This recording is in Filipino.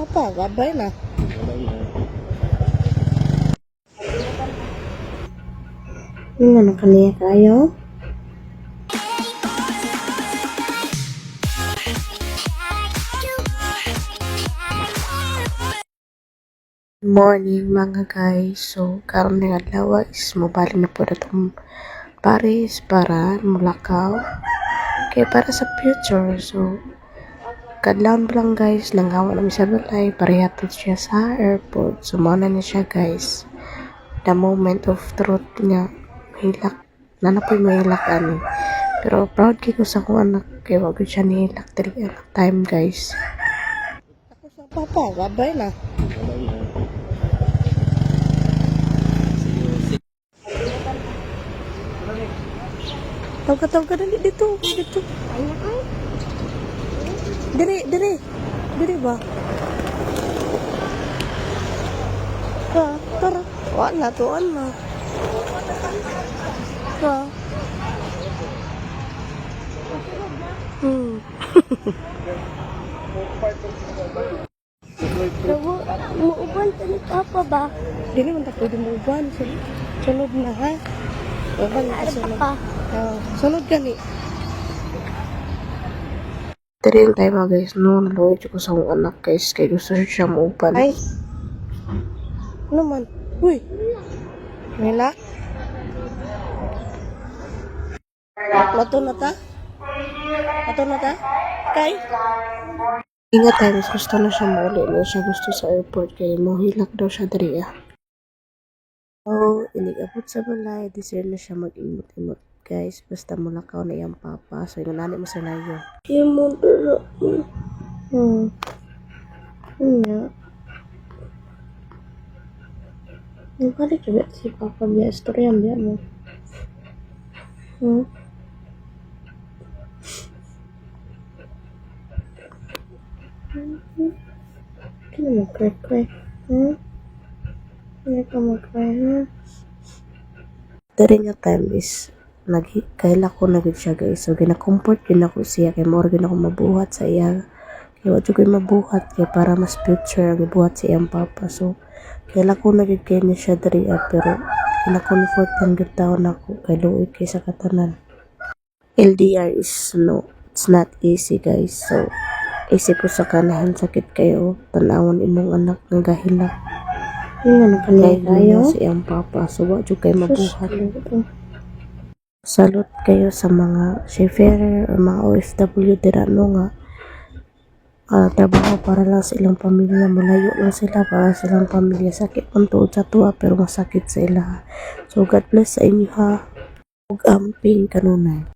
Papa, gabay na. Ano kaniya kayo? Morning mga guys. So, karon nga adlaw is mobalik na po itong Paris para Mulakaw. Kaya para sa future. So, kadlawon pa lang guys, langgawa namin sa balay, parehatod siya sa airport. So, mauna na siya guys. The moment of truth nga, hilak. Nanapoy mahilak ano. Pero proud ko sa akong anak. Kaya wag siya nihilak. Tiri anak time guys. Ako sa papa, gabay na. Tawag ka dali dito. Diri ba? Tara. Wala to, ano. Muuban sa ni Papa ba? Dili man ta pwede mo uban. Sunod na ha. Uban na sunod. Sunod gani. Tiring tayo mga guys, no, naluwi ko sa akong anak guys, kaya gusto siya maupan. Ay! Ano man? Uy! Mila? Mato na ta? Kay? Ingat tayo, mas gusto na siya mauli. Hindi siya gusto sa airport, kaya mohilak daw siya diri ah. So, inigabot sa balay, deserve na siya mag-imot-imot. Guys, basta Mulakaw na iyang papa. So, inunani mo sa layo. Kimon pero. Nga. Nagkali ka si Papa biya. Istorya biya mo. Kaya mag-cry. Kaya ka mag-cry. Dari nga time is, kaila ko na gid siya guys. So, gina-comfort din ako siya. Kaya more gina ako mabuhat sa iya. Kaya wadyo ko mabuhat. Kaya para mas future ang ibuhat sa iyang papa. So, kaila ko na gid kayo niya siya dari pero, gina-comfort lang gid taon ako. Kaya luoy kay sa katanan. LDR is no, it's not easy guys. So, isip ko sa kanahan sakit kayo. Tanawon imong anak nga gahilak. Ano kaniya kayo? Sa iyang papa. So, wadyo kayo mabuhat. Salute kayo sa mga seafarer o mga OFW dira no nga trabaho para lang sa ilang pamilya, malayo lang sila para sa ilang pamilya, sakit man tuod sa tuwa pero masakit sa ila. So God bless sa inyo ha, ug amping kanunay.